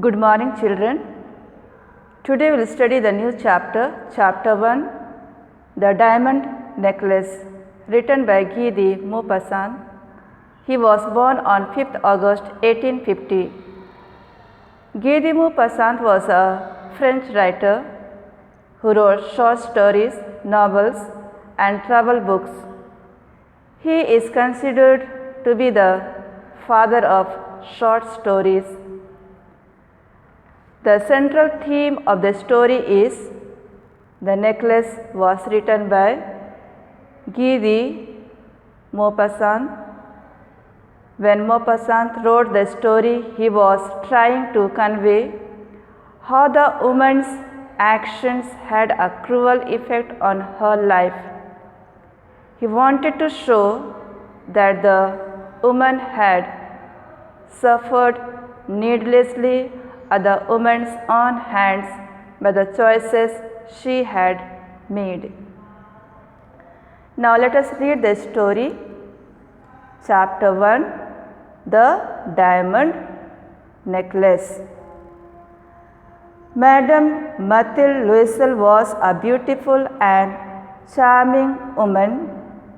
Good morning, children. Today we will study the new chapter, Chapter 1, The Diamond Necklace, written by Guy de Maupassant. He was born on 5th August 1850. Guy de Maupassant was a French writer who wrote short stories, novels, and travel books. He is considered to be the father of short stories. The central theme of the story is The Necklace was written by Guy de Maupassant. When Maupassant wrote the story, he was trying to convey how the woman's actions had a cruel effect on her life. He wanted to show that the woman had suffered needlessly at the woman's own hands by the choices she had made. Now let us read the story. Chapter 1, The Diamond Necklace. Madame Mathilde Loisel was a beautiful and charming woman,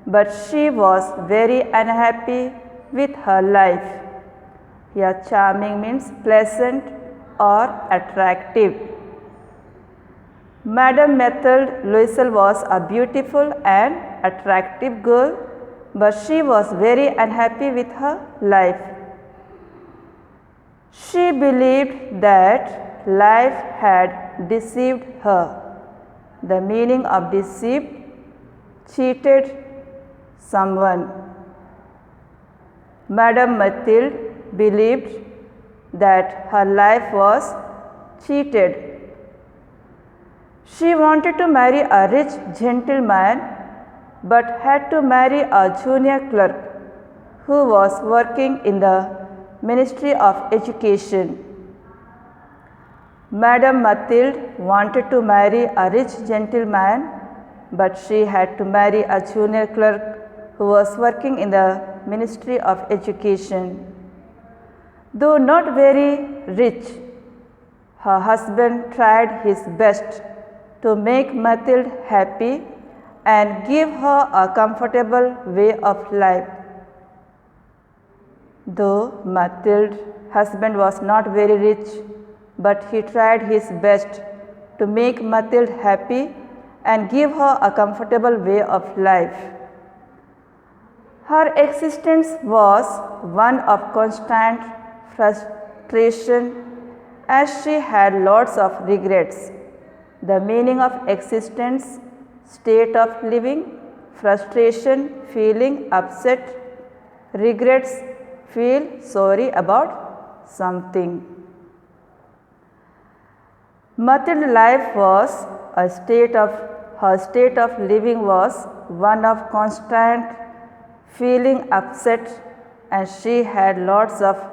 but she was very unhappy with her life. Here, charming means pleasant or attractive. Madame Mathilde Loisel was a beautiful and attractive girl, but she was very unhappy with her life. She believed that life had deceived her. The meaning of deceived, cheated someone. Madame Mathilde believed that her life was cheated. She wanted to marry a rich gentleman, but had to marry a junior clerk who was working in the Ministry of Education. Madame Mathilde wanted to marry a rich gentleman, but she had to marry a junior clerk who was working in the Ministry of Education. Though not very rich, her husband tried his best to make Mathilde happy and give her a comfortable way of life. Though Mathilde's husband was not very rich, but he tried his best to make Mathilde happy and give her a comfortable way of life. Her existence was one of constant frustration as she had lots of regrets. The meaning of existence, state of living, frustration, feeling upset, regrets, feel sorry about something. Mathilde's life was her state of living was one of constant feeling upset, and she had lots of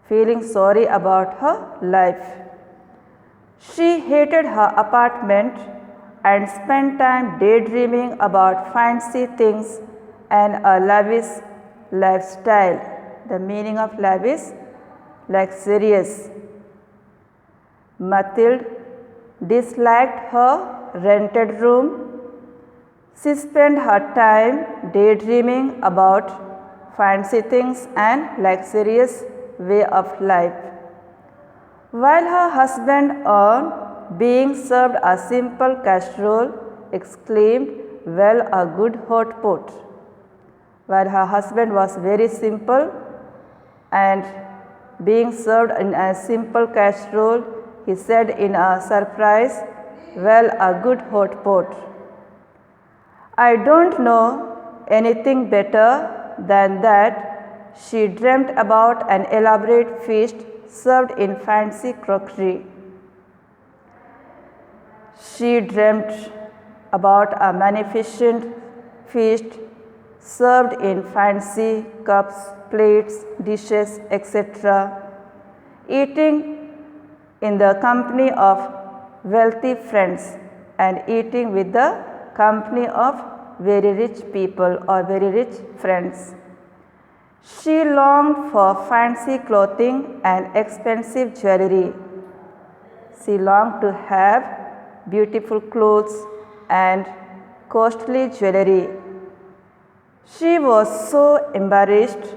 feeling sorry about her life. She hated her apartment and spent time daydreaming about fancy things and a lavish lifestyle. The meaning of lavish, luxurious. Mathilde disliked her rented room. She spent her time daydreaming about fancy things and luxurious way of life. While her husband, on being served a simple casserole, exclaimed, "Well, a good hot pot." While her husband was very simple and being served in a simple casserole, he said in a surprise, "Well, a good hot pot." I don't know anything better than that. She dreamt about an elaborate feast served in fancy crockery. She dreamt about a magnificent feast served in fancy cups, plates, dishes, etc., eating in the company of wealthy friends and eating with the company of very rich people or very rich friends. She longed for fancy clothing and expensive jewelry. She longed to have beautiful clothes and costly jewelry. She was so embarrassed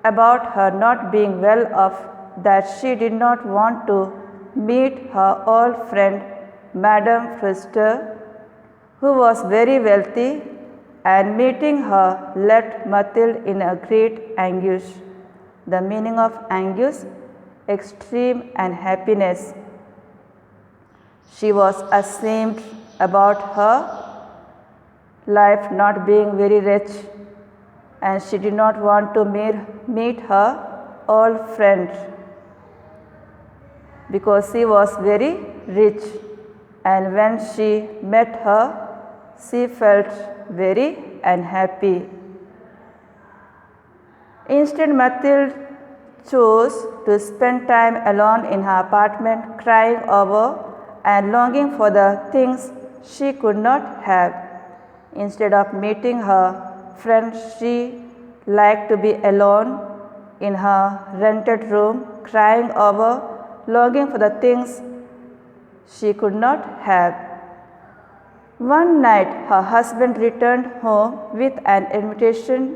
about her not being well off that she did not want to meet her old friend Madame Forster, who was very wealthy, and meeting her left Mathilde in a great anguish. The meaning of anguish: extreme unhappiness. She was ashamed about her life not being very rich, and she did not want to meet her old friend because she was very rich, and when she met her, she felt very unhappy. Instead, Mathilde chose to spend time alone in her apartment, crying over and longing for the things she could not have. Instead of meeting her friend, she liked to be alone in her rented room, crying over, longing for the things she could not have. One night, her husband returned home with an invitation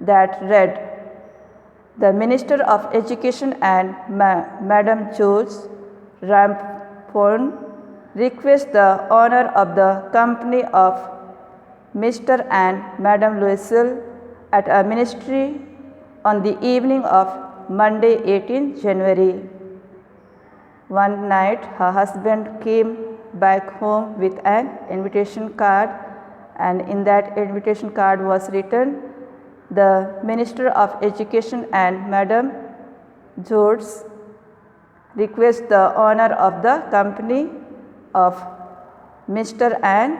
that read, "The Minister of Education and Madame George Rampon request the honor of the company of Mr. and Madame Loisel at a ministry on the evening of Monday, 18th January. One night, her husband came back home with an invitation card, and in that invitation card was written, "The Minister of Education and Madame George request the honor of the company of Mr. and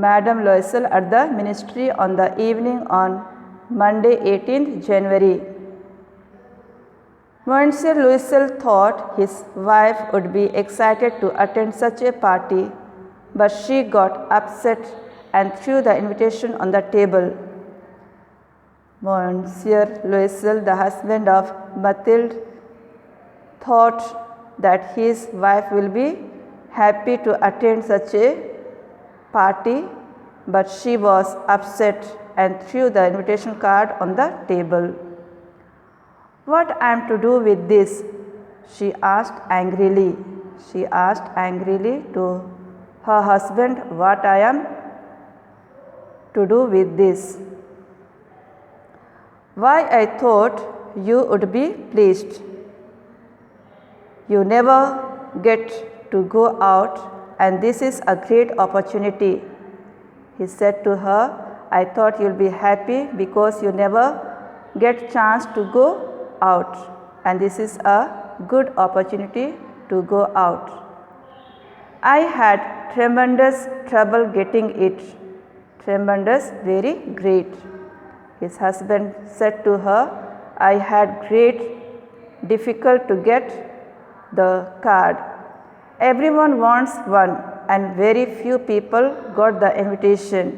Madame Loisel at the ministry on the evening on Monday, 18th January. Monsieur Loisel thought his wife would be excited to attend such a party, but she got upset and threw the invitation on the table. Monsieur Loisel, the husband of Mathilde, thought that his wife will be happy to attend such a party, but she was upset and threw the invitation card on the table. "What I am to do with this?" she asked angrily. She asked angrily to her husband, "What I am to do with this? Why, I thought you would be pleased. You never get to go out, and this is a great opportunity." He said to her, "I thought you'll be happy because you never get chance to go out, and this is a good opportunity to go out." "I had tremendous trouble getting it." Tremendous, very great. His husband said to her, "I had great difficult to get the card. Everyone wants one, and very few people got the invitation."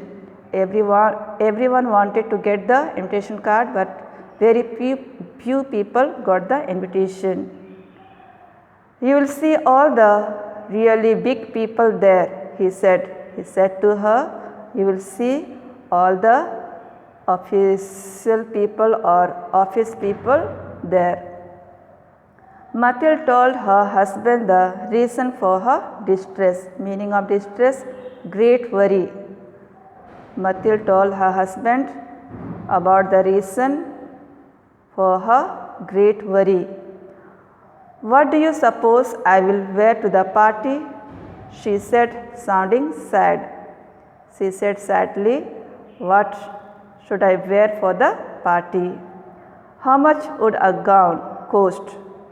Everyone wanted to get the invitation card, but very few people got the invitation. "You will see all the really big people there," he said. He said to her, "You will see all the official people or office people there." Mathilde told her husband the reason for her distress. Meaning of distress: great worry. Mathilde told her husband about the reason for her great worry. "What do you suppose I will wear to the party?" she said, sounding sad. She said sadly, "What should I wear for the party? How much would a gown cost?"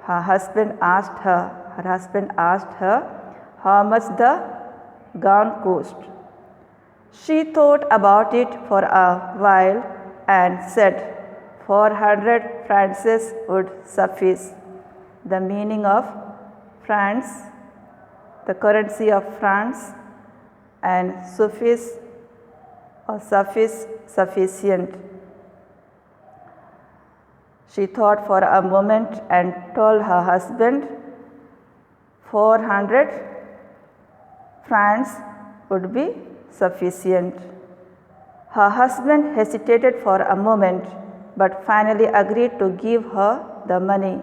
Her husband asked her how much the gown cost. She thought about it for a while and said 400 francs would suffice. The meaning of francs: the currency of France, and suffice or suffice, sufficient. She thought for a moment and told her husband 400 francs would be sufficient. Her husband hesitated for a moment but finally agreed to give her the money.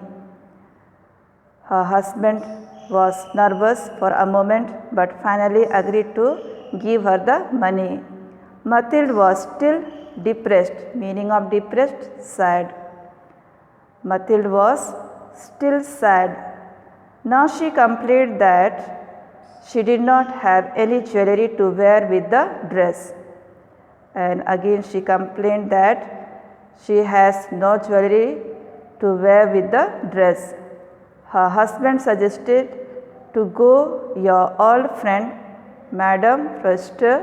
Her husband was nervous for a moment but finally agreed to give her the money. Mathilde was still depressed, meaning of depressed, sad. Mathilde was still sad. Now she complained that she did not have any jewelry to wear with the dress. And again she complained that she has no jewelry to wear with the dress. Her husband suggested to go your old friend Madame Foster,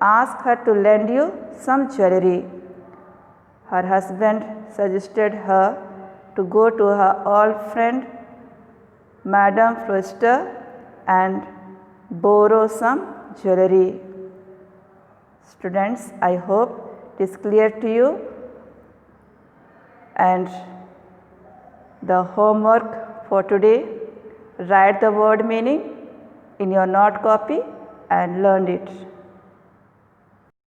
ask her to lend you some jewelry. Her husband suggested her to go to her old friend Madame Foster and borrow some jewelry. Students, I hope it is clear to you, and the homework for today, write the word meaning in your note copy and learn it.